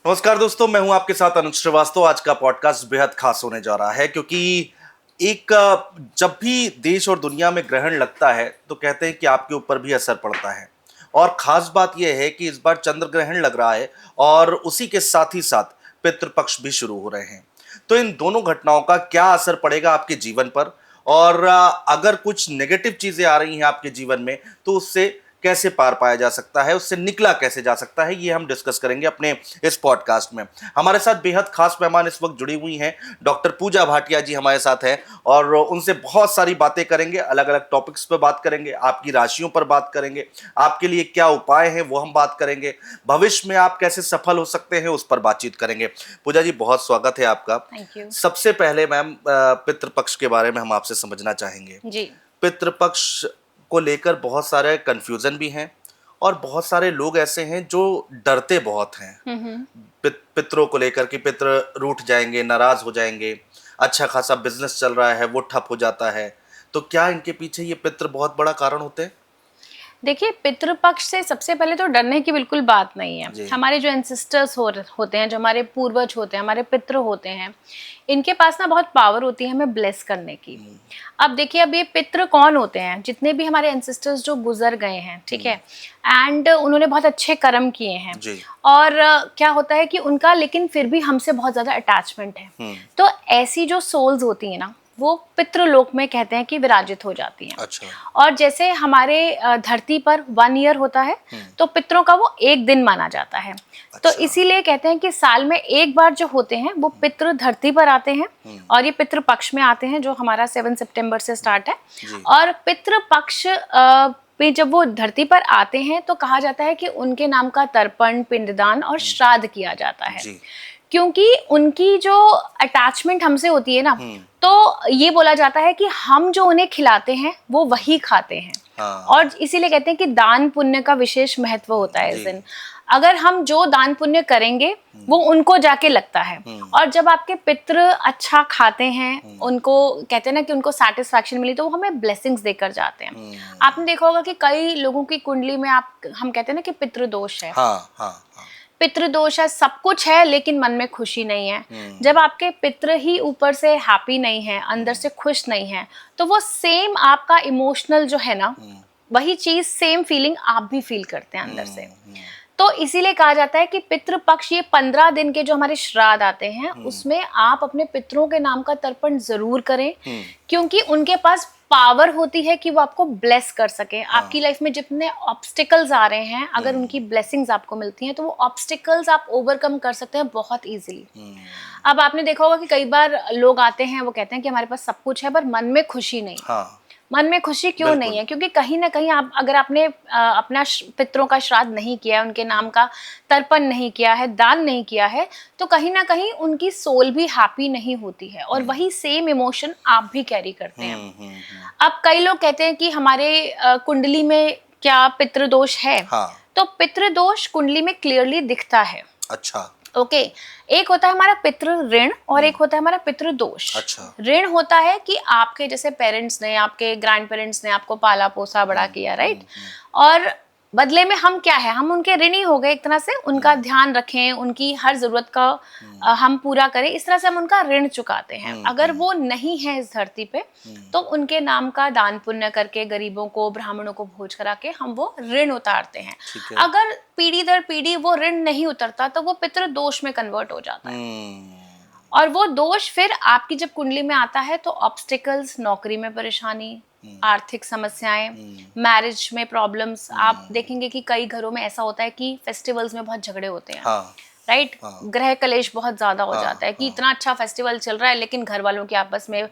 नमस्कार दोस्तों, मैं हूं आपके साथ अनुज श्रीवास्तव। आज का पॉडकास्ट बेहद खास होने जा रहा है क्योंकि जब भी देश और दुनिया में ग्रहण लगता है तो कहते हैं कि आपके ऊपर भी असर पड़ता है। और खास बात यह है कि इस बार चंद्र ग्रहण लग रहा है और उसी के साथ ही साथ पितृपक्ष भी शुरू हो रहे हैं। तो इन दोनों घटनाओं का क्या असर पड़ेगा आपके जीवन पर, और अगर कुछ नेगेटिव चीजें आ रही हैं आपके जीवन में तो उससे कैसे पार पाया जा सकता है, उससे निकला कैसे जा सकता है, ये हम डिस्कस करेंगे अपने इस पॉडकास्ट में। हमारे साथ बेहद खास मेहमान इस वक्त जुड़ी हुई हैं। डॉक्टर पूजा भाटिया जी हमारे साथ हैं और उनसे बहुत सारी बातें करेंगे, अलग अलग टॉपिक्स पर बात करेंगे, आपकी राशियों पर बात करेंगे, आपके लिए क्या उपाय हैं वो हम बात करेंगे, भविष्य में आप कैसे सफल हो सकते हैं उस पर बातचीत करेंगे। पूजा जी, बहुत स्वागत है आपका। Thank you. सबसे पहले मैम, पितृपक्ष के बारे में हम आपसे समझना चाहेंगे। जी। पितृपक्ष को लेकर बहुत सारे कंफ्यूजन भी हैं और बहुत सारे लोग ऐसे हैं जो डरते बहुत हैं हम्म। पितरों को लेकर कि पितर रूठ जाएंगे, नाराज हो जाएंगे, अच्छा खासा बिजनेस चल रहा है वो ठप हो जाता है। तो क्या इनके पीछे ये पितर बहुत बड़ा कारण होते हैं? देखिए, पितृपक्ष से सबसे पहले तो डरने की बिल्कुल बात नहीं है। जी। हमारे जो एंसेस्टर्स होते हैं, जो हमारे पूर्वज होते हैं, हमारे पितृ होते हैं, इनके पास ना बहुत पावर होती है हमें ब्लेस करने की। अब देखिए, अब ये पितृ कौन होते हैं? जितने भी हमारे एंसेस्टर्स जो गुजर गए हैं, ठीक है, एंड उन्होंने बहुत अच्छे कर्म किए हैं। जी। और क्या होता है कि उनका लेकिन फिर भी हमसे बहुत ज़्यादा अटैचमेंट है। तो ऐसी जो सोल्स होती हैं ना, वो पितृलोक में कहते हैं कि विराजित हो जाती हैं। अच्छा। और जैसे हमारे धरती पर 1 ईयर होता है, तो पितरों का वो एक दिन माना जाता है। तो अच्छा। इसीलिए कहते हैं कि साल में एक बार जो होते हैं वो पितृ धरती पर आते हैं और ये पितृ पक्ष में आते हैं, जो हमारा 7 सितंबर से स्टार्ट है। जी। और पितृ पक्ष पे जब वो धरती पर आते हैं तो कहा जाता है कि उनके नाम का तर्पण, पिंडदान और श्राद्ध किया जाता है। जी। क्योंकि उनकी जो अटैचमेंट हमसे होती है ना, तो ये बोला जाता है कि हम जो उन्हें खिलाते हैं वो वही खाते हैं। हाँ। और इसीलिए कहते हैं कि दान पुण्य का विशेष महत्व होता है इस जी। दिन। अगर हम जो दान पुण्य करेंगे वो उनको जाके लगता है। और जब आपके पितृ अच्छा खाते हैं, उनको कहते हैं ना कि उनको सेटिस्फैक्शन मिली, तो वो हमें ब्लेसिंग्स देकर जाते हैं। आपने देखा होगा कि कई लोगों की कुंडली में हम कहते हैं ना कि पितृ दोष है। हाँ हाँ हाँ। पितृदोष है, सब कुछ है लेकिन मन में खुशी नहीं है। जब आपके पितृ ही ऊपर से हैप्पी नहीं है, अंदर से खुश नहीं है, तो वो सेम आपका इमोशनल जो है ना, वही चीज, सेम फीलिंग आप भी फील करते हैं अंदर से। तो इसीलिए कहा जाता है कि पितृपक्ष, ये 15 दिन के जो हमारे श्राद्ध आते हैं, उसमें आप अपने पितरों के नाम का तर्पण जरूर करें। क्योंकि उनके पास पावर होती है कि वो आपको ब्लेस कर सके। आपकी लाइफ में जितने ऑब्स्टिकल्स आ रहे हैं, अगर उनकी ब्लेसिंग्स आपको मिलती हैं तो वो ऑब्स्टिकल्स आप ओवरकम कर सकते हैं बहुत इजीली। अब आपने देखा होगा कि कई बार लोग आते हैं, वो कहते हैं कि हमारे पास सब कुछ है पर मन में खुशी नहीं। हाँ। मन में खुशी क्यों नहीं है? क्योंकि कहीं ना कहीं आप, अगर आपने अपना पितरों का श्राद्ध नहीं किया है, उनके नाम का तर्पण नहीं किया है, दान नहीं किया है, तो कहीं ना कहीं उनकी सोल भी हैप्पी नहीं होती है और वही सेम इमोशन आप भी कैरी करते हैं। अब कई लोग कहते हैं कि हमारे कुंडली में क्या पितृदोष है? हाँ। तो पितृदोष कुंडली में क्लियरली दिखता है। अच्छा। ओके। एक होता है हमारा पितृ ऋण और एक होता है हमारा पितृ दोष। अच्छा। ऋण होता है कि आपके जैसे पेरेंट्स ने, आपके ग्रैंड पेरेंट्स ने आपको पाला पोसा बड़ा किया, राइट? और बदले में हम क्या है, हम उनके ऋणी हो गए एक तरह से। उनका ध्यान रखें, उनकी हर जरूरत का हम पूरा करें, इस तरह से हम उनका ऋण चुकाते हैं। अगर वो नहीं है इस धरती पे, तो उनके नाम का दान पुण्य करके, गरीबों को, ब्राह्मणों को भोज करा के हम वो ऋण उतारते हैं। अगर पीढ़ी दर पीढ़ी वो ऋण नहीं उतरता तो वो पितृ दोष में कन्वर्ट हो जाता है। और वो दोष फिर आपकी जब कुंडली में आता है तो ऑब्स्टिकल्स, नौकरी में परेशानी, आर्थिक समस्याएं, मैरिज में प्रॉब्लम्स। आप देखेंगे कि कई घरों में ऐसा होता है कि फेस्टिवल्स में बहुत झगड़े होते हैं। हाँ। राइट। हाँ। ग्रह कलेश बहुत ज्यादा हो हाँ, जाता है कि हाँ। इतना अच्छा फेस्टिवल चल रहा है लेकिन घर वालों की आपस में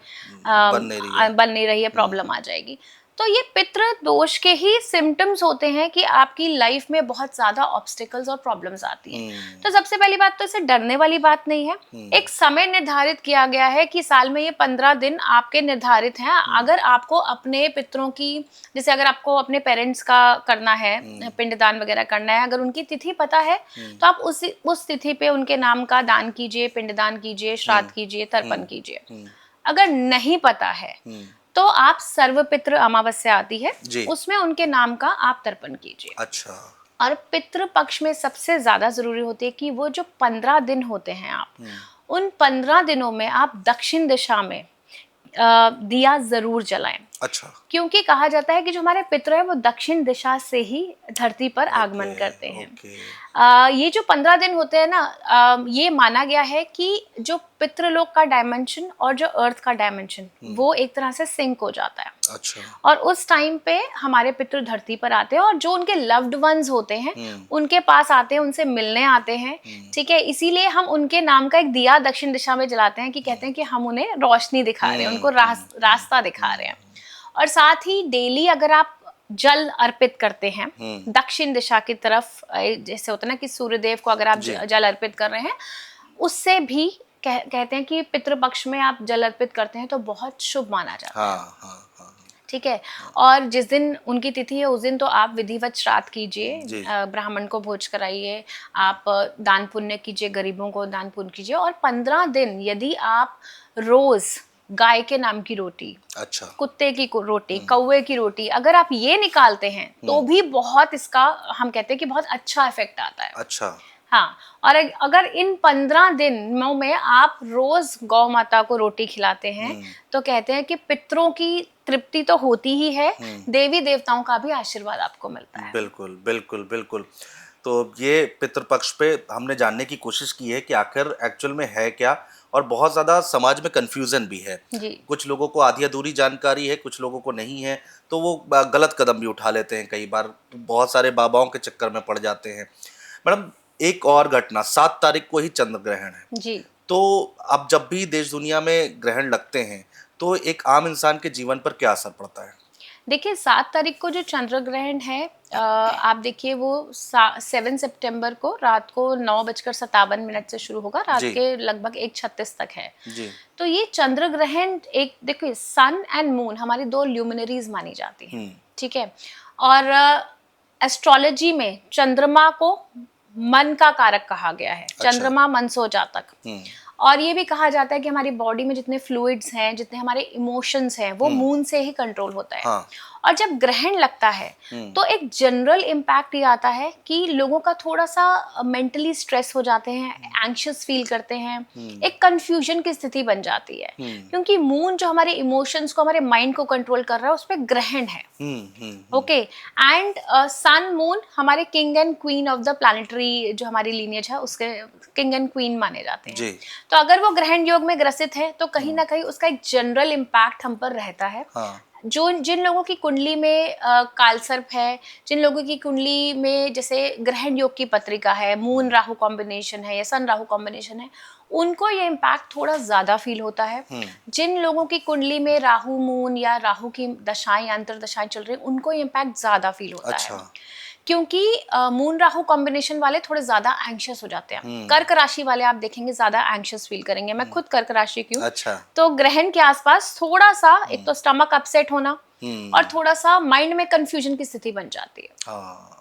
बन नहीं रही है। प्रॉब्लम आ जाएगी। तो ये पितृ दोष के ही सिम्टम्स होते हैं कि आपकी लाइफ में बहुत ज्यादा ऑब्स्टिकल्स और प्रॉब्लम्स आती हैं। तो सबसे पहली बात तो इसे डरने वाली बात नहीं है। एक समय निर्धारित किया गया है कि साल में ये 15 दिन आपके निर्धारित हैं। अगर आपको अपने पितरों की, जैसे अगर आपको अपने पेरेंट्स का करना है, पिंडदान वगैरह करना है, अगर उनकी तिथि पता है तो आप उस तिथि पे उनके नाम का दान कीजिए, पिंडदान कीजिए, श्राद्ध कीजिए, तर्पण कीजिए। अगर नहीं पता है तो आप सर्वपितृ अमावस्या आती है, उसमें उनके नाम का आप तर्पण कीजिए। अच्छा। और पितृ पक्ष में सबसे ज्यादा जरूरी होती है कि वो जो 15 दिन होते हैं आप उन 15 दिनों में आप दक्षिण दिशा में दिया जरूर जलाएं। अच्छा। क्योंकि कहा जाता है कि जो हमारे पितृ है वो दक्षिण दिशा से ही धरती पर आगमन करते हैं। ये जो 15 दिन होते हैं ना, ये माना गया है कि जो पितृलोक का डायमेंशन और जो अर्थ का डायमेंशन वो एक तरह से सिंक हो जाता है। अच्छा। और उस टाइम पे हमारे पितृ धरती पर आते हैं और जो उनके लव्ड वंस होते हैं उनके पास आते हैं, उनसे मिलने आते हैं। ठीक है, इसीलिए हम उनके नाम का एक दिया दक्षिण दिशा में जलाते हैं कि कहते हैं कि हम उन्हें रोशनी दिखा रहे हैं, उनको रास्ता दिखा रहे हैं। और साथ ही डेली अगर आप जल अर्पित करते हैं दक्षिण दिशा की तरफ, जैसे होता है ना कि सूर्यदेव को अगर आप जल अर्पित कर रहे हैं, उससे भी कहते हैं कि पितृपक्ष में आप जल अर्पित करते हैं तो बहुत शुभ माना जाता है। हाँ। ठीक है, और जिस दिन उनकी तिथि है उस दिन तो आप विधिवत श्राद्ध कीजिए, ब्राह्मण को भोज कराइए, आप दान पुण्य कीजिए, गरीबों को दान पुण्य कीजिए। और 15 दिन यदि आप रोज गाय के नाम की रोटी, अच्छा, कुत्ते की रोटी, कौवे की रोटी, अगर आप ये निकालते हैं तो भी बहुत इसका हम कहते हैं कि बहुत अच्छा इफेक्ट आता है। अच्छा। हाँ, और अगर इन 15 दिनों में आप रोज गौ माता को रोटी खिलाते हैं तो कहते हैं कि पितरों की तृप्ति तो होती ही है, देवी देवताओं का भी आशीर्वाद आपको मिलता है। बिल्कुल बिल्कुल बिल्कुल। तो ये पितृपक्ष पे हमने जानने की कोशिश की है कि आखिर एक्चुअल में है क्या, और बहुत ज़्यादा समाज में कन्फ्यूज़न भी है। कुछ लोगों को आधी अधूरी जानकारी है, कुछ लोगों को नहीं है, तो वो गलत कदम भी उठा लेते हैं, कई बार बहुत सारे बाबाओं के चक्कर में पड़ जाते हैं। मैडम, एक और घटना, 7 तारीख को ही चंद्र ग्रहण है जी। तो अब जब भी देश दुनिया में ग्रहण लगते हैं तो एक आम इंसान के जीवन पर क्या असर पड़ता है? देखिए, 7 तारीख को जो चंद्र ग्रहण है, आप देखिए वो 7 सितंबर को रात को 9:57 से शुरू होगा, रात के लगभग 1:36 तक है जी। तो ये चंद्र ग्रहण एक, देखिए सन एंड मून हमारी 2 ल्यूमिनरीज मानी जाती हैं। ठीक है, और एस्ट्रोलॉजी में चंद्रमा को मन का कारक कहा गया है। अच्छा। चंद्रमा मन सो जातक। और ये भी कहा जाता है कि हमारी बॉडी में जितने फ्लूइड्स हैं, जितने हमारे इमोशंस हैं, वो मून से ही कंट्रोल होता है। हाँ। और जब ग्रहण लगता है तो एक जनरल इम्पैक्ट ये आता है कि लोगों का थोड़ा सा मेंटली स्ट्रेस हो जाते हैं, एंग्शियस फील करते हैं, एक कंफ्यूजन की स्थिति बन जाती है, क्योंकि मून जो हमारे इमोशंस को, हमारे माइंड को कंट्रोल कर रहा है, उस पर ग्रहण है। ओके, एंड सन मून हमारे king and queen of the planetary जो हमारी लीनियज है उसके किंग एंड क्वीन माने जाते हैं। तो अगर वो ग्रहण योग में ग्रसित है तो कहीं ना कहीं उसका एक जनरल इम्पैक्ट हम पर रहता है। हाँ। जिन लोगों की कुंडली में कालसर्प है, जिन लोगों की कुंडली में जैसे ग्रहण योग की पत्रिका है, मून राहु कॉम्बिनेशन है या सन राहु कॉम्बिनेशन है, उनको ये इम्पैक्ट थोड़ा ज्यादा फील होता है। जिन लोगों की कुंडली में राहु मून या राहु की दशाएं, अंतर्दशाएं चल रही, उनको ये इम्पैक्ट ज्यादा फील होता है, क्योंकि मून राहु कॉम्बिनेशन वाले थोड़े ज्यादा एंग्शियस हो जाते हैं। कर्क राशि वाले आप देखेंगे ज्यादा एंग्शियस फील करेंगे। मैं खुद कर्क राशि की हूँ। अच्छा। तो ग्रहण के आसपास थोड़ा सा एक तो स्टमक अपसेट होना और थोड़ा सा माइंड में कंफ्यूजन की स्थिति बन जाती है।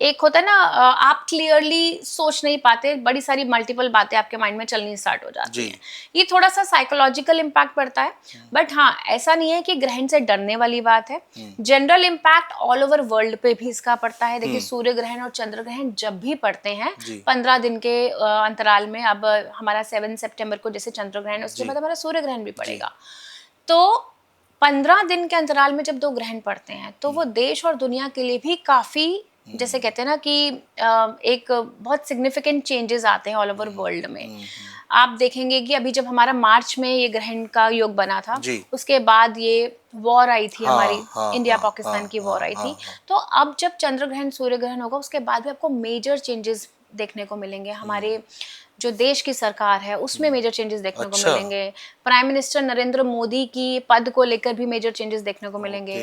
एक होता है ना, आप क्लियरली सोच नहीं पाते, बड़ी सारी मल्टीपल बातें आपके माइंड में चलनी स्टार्ट हो जाती हैं। ये थोड़ा सा साइकोलॉजिकल इम्पैक्ट पड़ता है, बट हाँ, ऐसा नहीं है कि ग्रहण से डरने वाली बात है। General impact all over world पे भी इसका पड़ता है। देखिए, सूर्य ग्रहण और चंद्र ग्रहण जब भी पड़ते हैं 15 दिन के अंतराल में, अब हमारा 7 सितंबर को जैसे चंद्र ग्रहण, उसके बाद हमारा सूर्य ग्रहण भी पड़ेगा, तो 15 दिन के अंतराल में जब 2 ग्रहण पड़ते हैं तो वो देश और दुनिया के लिए भी काफी, जैसे कहते हैं ना कि एक बहुत सिग्निफिकेंट चेंजेस आते हैं ऑल ओवर वर्ल्ड में। आप देखेंगे कि अभी जब हमारा मार्च में ये ग्रहण का योग बना था, उसके बाद ये वॉर आई थी, हमारी इंडिया पाकिस्तान की वॉर आई थी। तो अब जब चंद्र ग्रहण सूर्य ग्रहण होगा उसके बाद भी आपको मेजर चेंजेस देखने को मिलेंगे। हमारे जो देश की सरकार है उसमें मेजर चेंजेस देखने को मिलेंगे। प्राइम मिनिस्टर नरेंद्र मोदी की पद को लेकर भी मेजर चेंजेस देखने को मिलेंगे।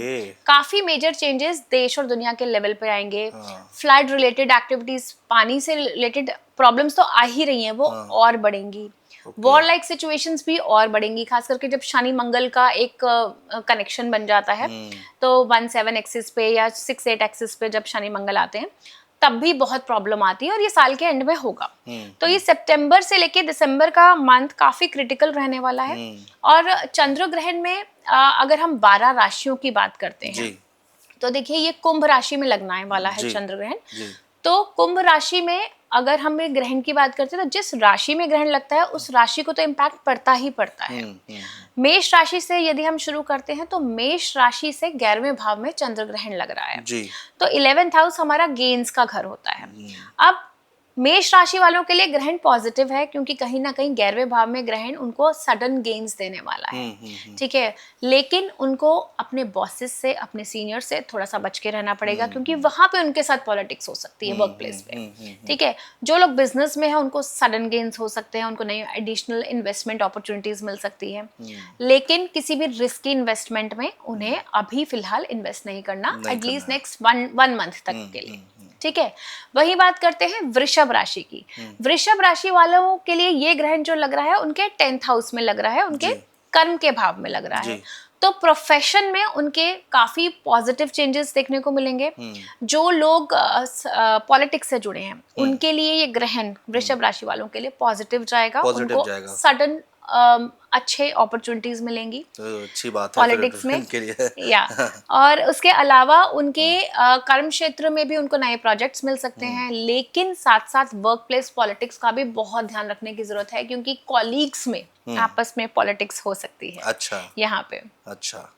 काफी मेजर चेंजेस देश और दुनिया के लेवल पे आएंगे। फ्लड रिलेटेड एक्टिविटीज, पानी से रिलेटेड प्रॉब्लम्स तो आ ही रही हैं, वो और बढ़ेंगी। वॉर लाइक सिचुएशंस भी और बढ़ेंगी, खास करके जब शनि मंगल का एक कनेक्शन बन जाता है। तो 1-7 एक्सिस पे या 6-8 एक्सिस पे जब शनि मंगल आते हैं तब भी बहुत प्रॉब्लम आती है, और ये साल के एंड में होगा। तो ये सितंबर से लेके दिसंबर का मंथ काफी क्रिटिकल रहने वाला है। और चंद्र ग्रहण में अगर हम 12 राशियों की बात करते हैं तो देखिए ये कुंभ राशि में लगना है वाला है जी, चंद्र ग्रहण। जी। तो कुंभ राशि में अगर हम एक ग्रहण की बात करते हैं तो जिस राशि में ग्रहण लगता है उस राशि को तो इम्पैक्ट पड़ता ही पड़ता है। मेष राशि से यदि हम शुरू करते हैं तो मेष राशि से 11वें भाव में चंद्र ग्रहण लग रहा है जी। तो 11th हाउस हमारा गेन्स का घर होता है। अब मेष राशि वालों के लिए ग्रहण पॉजिटिव है क्योंकि कहीं ना कहीं 11वें भाव में ग्रहण उनको सडन गेन्स देने वाला है, ठीक है। लेकिन उनको अपने बॉसेस से, अपने सीनियर से थोड़ा सा बच के रहना पड़ेगा क्योंकि वहां पे उनके साथ पॉलिटिक्स हो सकती है वर्क प्लेस पे, ठीक है। जो लोग बिजनेस में है उनको सडन गेन्स हो सकते हैं, उनको नई एडिशनल इन्वेस्टमेंट अपॉर्चुनिटीज मिल सकती है, लेकिन किसी भी रिस्की इन्वेस्टमेंट में उन्हें अभी फिलहाल इन्वेस्ट नहीं करना, एटलीस्ट नेक्स्ट वन मंथ तक के लिए, ठीक है। वही बात करते हैं वृषभ राशि की। वृषभ राशि वालों के लिए ये ग्रहण जो लग रहा है उनके 10th हाउस में लग रहा है, उनके कर्म के भाव में लग रहा है। तो प्रोफेशन में उनके काफी पॉजिटिव चेंजेस देखने को मिलेंगे। जो लोग पॉलिटिक्स से जुड़े हैं उनके लिए ये ग्रहण वृषभ राशि वालों के लिए पॉजिटिव जाएगा, उनको सडन अच्छे अपॉर्चुनिटीज मिलेंगी, तो अच्छी बात है पॉलिटिक्स में इनके लिए। या और उसके अलावा उनके कर्म क्षेत्र में भी उनको नए प्रोजेक्ट्स मिल सकते हैं, लेकिन साथ साथ वर्क प्लेस पॉलिटिक्स का भी बहुत ध्यान रखने की जरूरत है क्योंकि कॉलीग्स में आपस में पॉलिटिक्स हो सकती है। अच्छा, यहाँ पे अच्छा।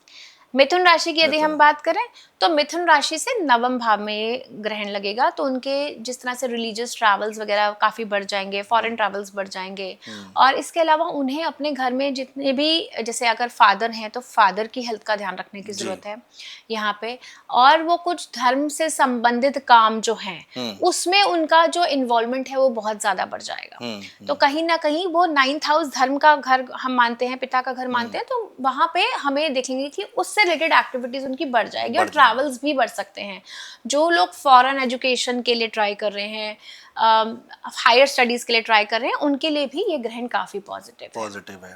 मिथुन राशि की यदि हम बात करें तो मिथुन राशि से 9वें भाव में ग्रहण लगेगा तो उनके जिस तरह से रिलीजियस ट्रैवल्स वगैरह काफी बढ़ जाएंगे, फॉरेन ट्रैवल्स बढ़ जाएंगे। और इसके अलावा उन्हें अपने घर में जितने भी, जैसे अगर फादर हैं तो फादर की हेल्थ का ध्यान रखने की जरूरत है यहाँ पे। और वो कुछ धर्म से संबंधित काम जो हैं उसमें उनका जो इन्वॉल्वमेंट है वो बहुत ज्यादा बढ़ जाएगा। तो कहीं ना कहीं वो 9th हाउस धर्म का घर हम मानते हैं, पिता का घर मानते हैं, तो वहां पे हमें देखेंगे कि उससे रिलेटेड एक्टिविटीज उनकी बढ़ जाएगी और ट्रैवल्स भी बढ़ सकते हैं। जो लोग फॉरेन एजुकेशन के लिए ट्राई कर रहे हैं, हायर स्टडीज के लिए ट्राई कर रहे हैं, उनके लिए भी ये ग्रहण काफी पॉजिटिव है।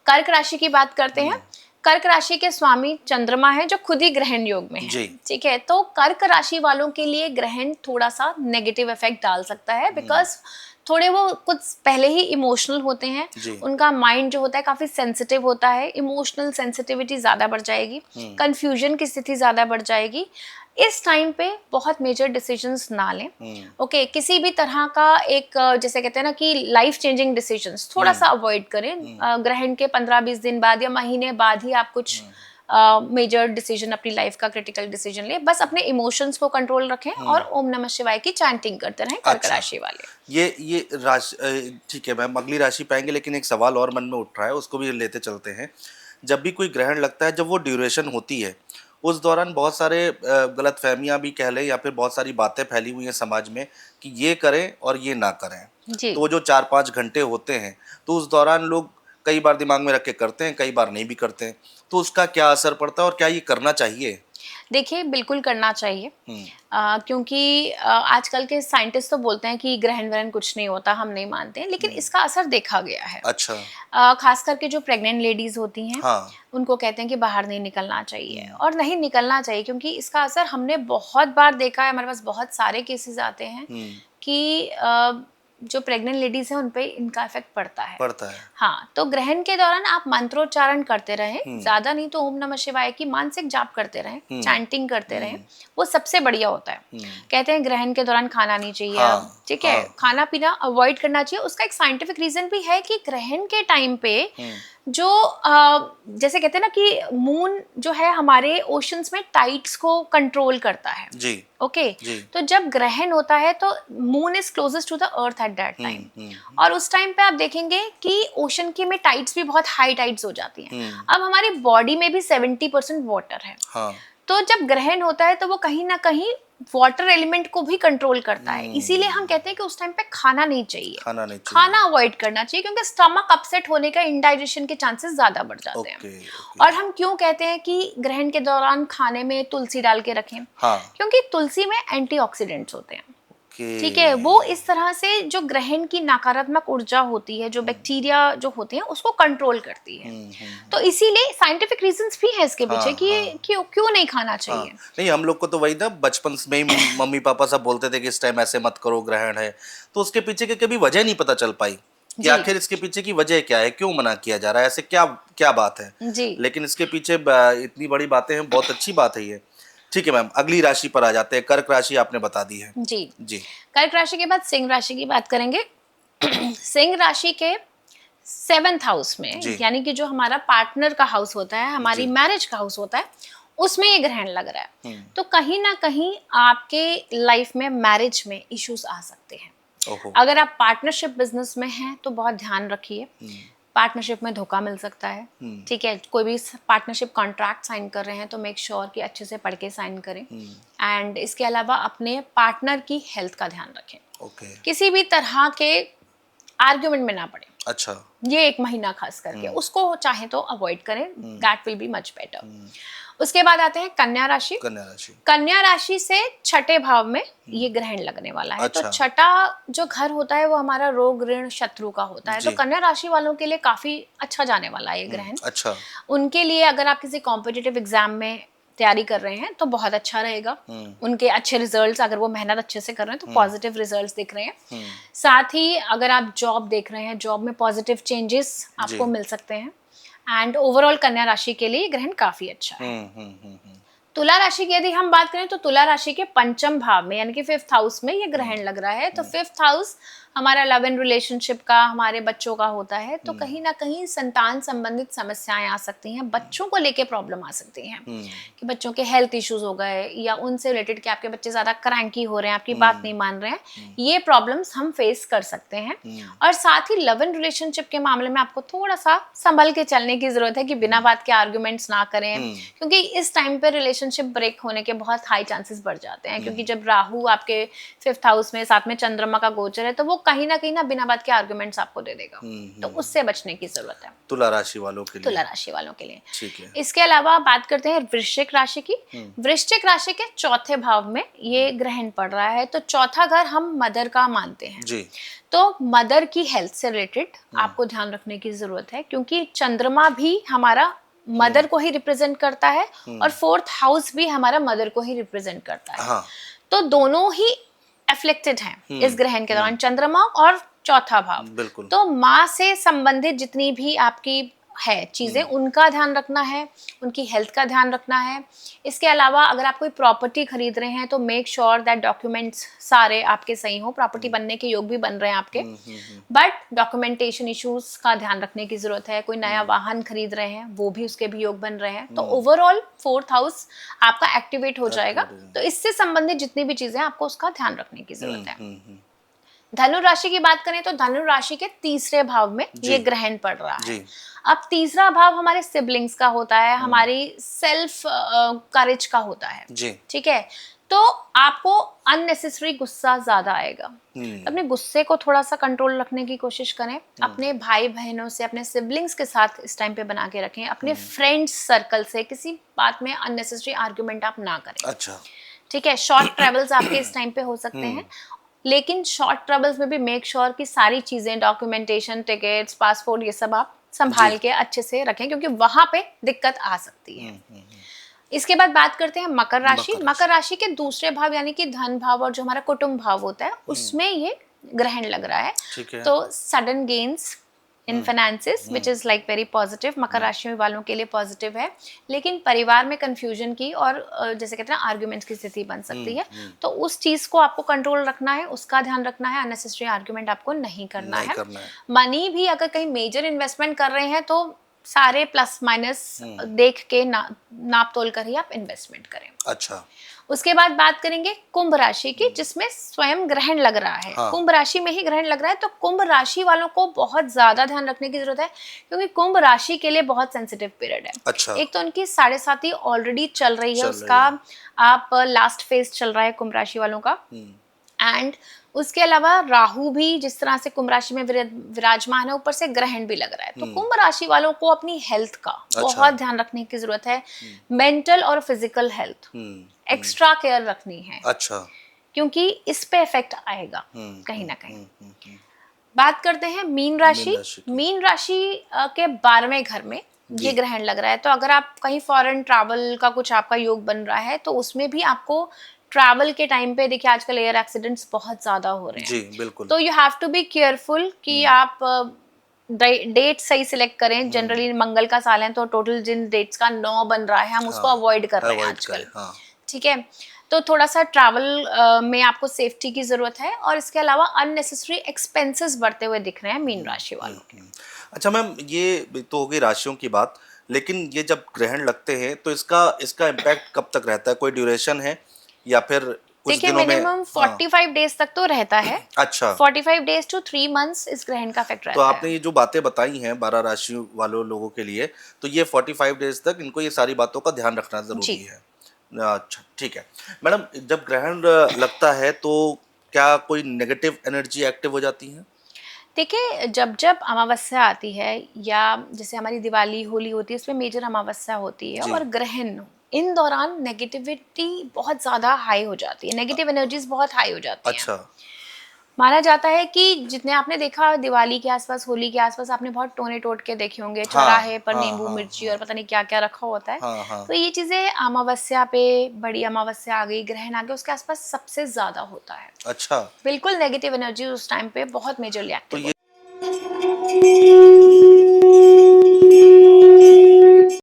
कर्क राशि की बात करते हैं। कर्क राशि के स्वामी चंद्रमा है जो खुद ही ग्रहण योग में है, ठीक है। तो कर्क राशि वालों के लिए ग्रहण थोड़ा सा नेगेटिव इफेक्ट डाल सकता है बिकॉज थोड़े वो कुछ पहले ही इमोशनल होते हैं, उनका माइंड जो होता है काफी सेंसिटिव होता है, इमोशनल सेंसिटिविटी ज्यादा बढ़ जाएगी, कंफ्यूजन की स्थिति ज्यादा बढ़ जाएगी। इस टाइम पे बहुत मेजर डिसीजंस ना लें, ओके। किसी भी तरह का एक जैसे कहते हैं ना कि लाइफ चेंजिंग डिसीजंस थोड़ा सा अवॉइड करें। ग्रहण के 15-20 दिन बाद या महीने बाद ही आप कुछ मेजर डिसीजन अपनी लाइफ का क्रिटिकल डिसीजन ले। बस अपने इमोशंस को कंट्रोल रखें और ओम नमः शिवाय की चैंटिंग करते रहें कर्क राशि वाले। ये राशि ठीक है मैम, अगली राशि पाएंगे, लेकिन एक सवाल और मन में उठ रहा है, उसको भी लेते चलते हैं। जब भी कोई ग्रहण लगता है, जब वो ड्यूरेशन होती है उस दौरान बहुत सारे गलत फहमियाँ भी कह लें या फिर बहुत सारी बातें फैली हुई हैं समाज में कि ये करें और ये ना करें। तो वो जो 4-5 घंटे होते हैं तो उस दौरान लोग कई बार दिमाग में रख के करते हैं, कई बार नहीं भी करते हैं। तो उसका क्या असर पड़ता है और क्या ये करना चाहिए? देखिए बिल्कुल करना चाहिए, क्योंकि आजकल के साइंटिस्ट तो बोलते हैं कि ग्रहण वहन कुछ नहीं होता, हम नहीं मानते हैं, लेकिन इसका असर देखा गया है। अच्छा। खास करके जो प्रेग्नेंट लेडीज होती हैं, उनको कहते हैं कि बाहर नहीं निकलना चाहिए और नहीं निकलना चाहिए क्योंकि इसका असर हमने बहुत बार देखा है। हमारे पास बहुत सारे केसेस आते हैं कि जो प्रेग्नेंट लेडीज हैं उन पे इनका इफेक्ट पड़ता है। हाँ, तो ग्रहण के दौरान आप मंत्रोच्चारण करते रहें, ज्यादा नहीं तो ओम नमः शिवाय की मानसिक जाप करते रहें, चैंटिंग करते रहें, वो सबसे बढ़िया होता है। कहते हैं ग्रहण के दौरान खाना नहीं चाहिए, ठीक है, खाना पीना अवॉइड करना चाहिए। उसका एक साइंटिफिक रीजन भी है कि ग्रहण के टाइम पे जो जैसे कहते हैं ना कि मून जो है हमारे ओशंस में टाइड्स को कंट्रोल करता है जी, ओके। तो जब ग्रहण होता है तो moon is closest to the earth at that time, और उस टाइम पे आप देखेंगे कि ओशन की में टाइड्स भी बहुत हाई टाइड्स हो जाती हैं। अब हमारी बॉडी में भी 70% वाटर है, तो जब ग्रहण होता है तो वो कहीं ना कहीं वाटर एलिमेंट को भी कंट्रोल करता है। इसीलिए हम कहते हैं कि उस टाइम पे खाना नहीं चाहिए, खाना अवॉइड करना चाहिए क्योंकि स्टमक अपसेट होने का, इंडाइजेशन के चांसेस ज्यादा बढ़ जाते हैं। और हम क्यों कहते हैं कि ग्रहण के दौरान खाने में तुलसी डाल के रखें? क्योंकि तुलसी में एंटीऑक्सीडेंट्स होते हैं, ठीक है। वो इस तरह से जो ग्रहण की नकारात्मक ऊर्जा होती है, जो बैक्टीरिया जो होते हैं, उसको कंट्रोल करती है। तो इसीलिए साइंटिफिक रीजंस भी है इसके पीछे कि क्यों नहीं खाना चाहिए। नहीं, हम लोग को तो वही ना बचपन में ही मम्मी पापा सब बोलते थे कि इस टाइम ऐसे मत करो, ग्रहण है। तो उसके पीछे की कभी वजह नहीं पता चल पाई कि आखिर इसके पीछे की वजह क्या है, क्यों मना किया जा रहा है, ऐसे क्या क्या बात है जी। लेकिन इसके पीछे इतनी बड़ी बातें हैं, बहुत अच्छी बात है ये। ठीक है मैम, अगली राशि पर आ जाते हैं। कर्क राशि आपने बता दी है। जी। जी। कर्क राशि के बाद सिंह राशि की बात करेंगे। सिंह राशि के 7th हाउस में, जी। यानी कि जो हमारा पार्टनर का हाउस होता है, हमारी जी। मैरिज का हाउस होता है, उसमें ये ग्रहण लग रहा है। हम्म। तो कहीं ना कहीं आपके लाइफ में मैरिज में इश्यूज आ सकते हैं। ओहो। अगर आप पार्टनरशिप बिजनेस में हैं तो बहुत ध्यान रखिए, पार्टनरशिप में धोखा मिल सकता है। ठीक है, कोई भी पार्टनरशिप कॉन्ट्रैक्ट साइन कर रहे हैं तो मेक श्योर कि अच्छे से पढ़ के साइन करें। एंड इसके अलावा अपने पार्टनर की हेल्थ का ध्यान रखें। ओके। किसी भी तरह के आर्ग्यूमेंट में ना पड़े। अच्छा। ये 1 महीना खास करके उसको चाहे तो अवॉइड करें, that will be much better. उसके बाद आते हैं कन्या राशि। कन्या राशि। कन्या राशि से 6ठे भाव में ये ग्रहण लगने वाला है। अच्छा। तो 6ठा जो घर होता है वो हमारा रोग ऋण शत्रु का होता है। तो जी। कन्या राशि वालों के लिए काफी अच्छा जाने वाला है ये ग्रहण। अच्छा। उनके लिए अगर आप किसी कॉम्पिटिटिव एग्जाम में तैयारी कर रहे हैं तो बहुत अच्छा रहेगा। उनके अच्छे रिजल्ट्स, अगर वो मेहनत अच्छे से कर रहे हैं तो पॉजिटिव रिजल्ट्स दिख रहे हैं। साथ ही अगर आप जॉब देख रहे हैं, जॉब में पॉजिटिव चेंजेस आपको मिल सकते हैं। एंड ओवरऑल कन्या राशि के लिए ग्रहण काफी अच्छा है। तुला राशि की यदि हम बात करें तो तुला राशि के 5म भाव में, यानी कि 5th हाउस में ये ग्रहण लग रहा है। तो 5th हाउस हमारा लव एंड रिलेशनशिप का, हमारे बच्चों का होता है। तो कहीं ना कहीं संतान संबंधित समस्याएं आ सकती हैं, बच्चों को लेके प्रॉब्लम आ सकती हैं कि बच्चों के हेल्थ इश्यूज हो गए या उनसे रिलेटेड कि आपके बच्चे ज्यादा क्रैंकी हो रहे हैं, आपकी बात नहीं मान रहे हैं। ये प्रॉब्लम्स हम फेस कर सकते हैं। और साथ ही लव एंड रिलेशनशिप के मामले में आपको थोड़ा सा संभल के चलने की जरूरत है कि बिना बात के आर्ग्यूमेंट्स ना करें, क्योंकि इस टाइम पे रिलेशनशिप ब्रेक होने के बहुत हाई चांसेस बढ़ जाते हैं। क्योंकि जब राहु आपके 5th हाउस में साथ में चंद्रमा का गोचर है तो वो कहीं ना बिना बात के आर्गुमेंट्स आपको दे देगा। तो उससे बचने की जरूरत है तुला राशि वालों के लिए। तुला राशि वालों के लिए। ठीक है। इसके अलावा बात करते हैं वृश्चिक राशि की। वृश्चिक राशि के 4थे भाव में ये ग्रहण पड़ रहा है। तो चौथा घर हम मदर का मानते हैं जी। तो मदर की हेल्थ से रिलेटेड आपको ध्यान रखने की जरूरत है, क्योंकि चंद्रमा भी हमारा मदर को ही रिप्रेजेंट करता है और 4th हाउस भी हमारा मदर को ही रिप्रेजेंट करता है। हाँ। तो दोनों ही एफ्लेक्टेड हैं इस ग्रहण के दौरान, चंद्रमा और चौथा भाव। बिल्कुल। तो माँ से संबंधित जितनी भी आपकी है चीजें, उनका ध्यान रखना है, उनकी हेल्थ का ध्यान रखना है। इसके अलावा अगर आप कोई प्रॉपर्टी खरीद रहे हैं तो मेक श्योर दैट डॉक्यूमेंट्स सारे आपके सही हो। प्रॉपर्टी बनने के योग भी बन रहे हैं आपके, बट डॉक्यूमेंटेशन इश्यूज का ध्यान रखने की जरूरत है। कोई नया वाहन खरीद रहे हैं वो भी उसके भी योग बन रहे हैं। तो ओवरऑल 4th हाउस आपका एक्टिवेट हो जाएगा। तो इससे संबंधित जितनी भी चीजें आपको उसका ध्यान रखने की जरूरत है। धनु राशि की बात करें तो धनु राशि के 3रे भाव में ये ग्रहण पड़ रहा है। अब 3रा भाव हमारे सिबलिंग्स का होता है, हमारी सेल्फ करेज का होता है। ठीक है, तो आपको अननेसेसरी गुस्सा ज्यादा आएगा। अपने गुस्से को थोड़ा सा कंट्रोल रखने की कोशिश करें। अपने भाई बहनों से, अपने सिबलिंग्स के साथ इस टाइम पे बना के रखें। अपने फ्रेंड्स सर्कल से किसी बात में अननेसेसरी आर्ग्यूमेंट आप ना करें। अच्छा। ठीक है, शॉर्ट ट्रेवल्स आपके इस टाइम पे हो सकते हैं, लेकिन शॉर्ट ट्रेवल्स में भी मेक श्योर कि सारी चीजें, डॉक्यूमेंटेशन, टिकट्स, पासपोर्ट, ये सब आप संभाल के अच्छे से रखें, क्योंकि वहां पे दिक्कत आ सकती है। इसके बाद बात करते हैं मकर राशि। मकर राशि के 2रे भाव यानी कि धन भाव और जो हमारा कुटुंब भाव होता है उसमें ये ग्रहण लग रहा है। तो sudden gains in finances which is like very positive, मकर राशि वालों के लिए पॉजिटिव है। लेकिन परिवार में कंफ्यूजन की और जैसे कहते हैं आर्ग्यूमेंट्स की स्थिति बन सकती है। तो उस चीज को आपको कंट्रोल रखना है, उसका ध्यान रखना है। अननेसेसरी आर्ग्यूमेंट आपको नहीं करना है। मनी भी अगर कहीं मेजर इन्वेस्टमेंट कर रहे हैं तो सारे प्लस माइनस देख के नाप तोल कर ही आप इन्वेस्टमेंट करें। अच्छा। उसके बाद बात करेंगे कुंभ राशि की, जिसमें स्वयं ग्रहण लग रहा है। कुंभ राशि में ही ग्रहण लग रहा है। तो कुंभ राशि वालों को बहुत ज्यादा ध्यान रखने की जरूरत है, क्योंकि कुंभ राशि के लिए बहुत सेंसिटिव पीरियड है। अच्छा। एक तो उनकी 7.5 ऑलरेडी चल रही है, उसका आप लास्ट फेज चल रहा है कुंभ राशि वालों का। एंड उसके अलावा राहु भी जिस तरह से कुंभ राशि में विराजमान है, ऊपर से ग्रहण भी लग रहा है। तो कुंभ राशि वालों को अपनी हेल्थ का बहुत ध्यान रखने की जरूरत है। मेंटल और फिजिकल हेल्थ एक्स्ट्रा केयर रखनी है। अच्छा। क्योंकि इस पे इफेक्ट आएगा कहीं ना कहीं। बात करते हैं मीन राशि। मीन राशि के 12वें घर में ये ग्रहण लग रहा है। तो अगर आप कहीं फॉरेन ट्रैवल का कुछ आपका योग बन रहा है तो उसमें भी आपको ट्रैवल के टाइम पे, देखिए आजकल एयर एक्सीडेंट्स बहुत ज्यादा हो रहे हैं। जी बिल्कुल। तो you have to be careful कि आप डेट सही सिलेक्ट करें। जनरली मंगल का साल है तो टोटल जिन डेट्स का 9 बन रहा है हम उसको अवॉइड कर रहे हैं आजकल। ठीक है, तो थोड़ा सा ट्रैवल में आपको सेफ्टी की जरूरत है, और इसके अलावा अननेसेसरी एक्सपेंसेस बढ़ते हुए दिख रहे हैं मीन राशि वालों के। अच्छा मैम, ये तो हो गई राशियों की बात, लेकिन ये जब ग्रहण लगते हैं तो इसका इसका इम्पैक्ट कब तक रहता है? कोई ड्यूरेशन है या फिर कुछ देखिए, दिनों में? मिनिमम हाँ। 45 डेज तक तो रहता है। अच्छा, 45 डेज टू 3 मंथ्स इस ग्रहण का इफेक्ट तो रहता आपने है। ये जो बातें बताई हैं 12 राशि वालों लोगों के लिए, तो ये 45 डेज तक इनको ये सारी बातों का ध्यान रखना ज़रूरी जी। है। अच्छा, ठीक है। मैडम, जब ग्रहण लगता है तो क्या कोई नेगेटिव एनर्जी एक्टिव हो जाती है? देखिए, जब जब अमावस्या आती है, या जैसे हमारी दिवाली होली होती है, उसमें मेजर अमावस्या होती है, जी। और ग्रहण, इन दौरान नेगेटिविटी बहुत ज़्यादा हाई हो जाती है, नेगेटिव एनर्जीज बहुत हाई हो जाती हैं। अच्छा। माना जाता है कि जितने आपने देखा दिवाली के आसपास, होली के आसपास, आपने बहुत टोने टोटके देखे होंगे, चौराहे हाँ, पर हाँ, नींबू हाँ, मिर्ची और हाँ। पता नहीं क्या क्या रखा होता है। हाँ, हाँ। तो ये चीज़ें अमावस्या पे, बड़ी अमावस्या आ गई, ग्रहण आ गया, उसके आसपास सबसे ज़्यादा होता है। अच्छा। बिल्कुल नेगेटिव एनर्जी उस टाइम पे बहुत मेजरली तो एक्टिव ये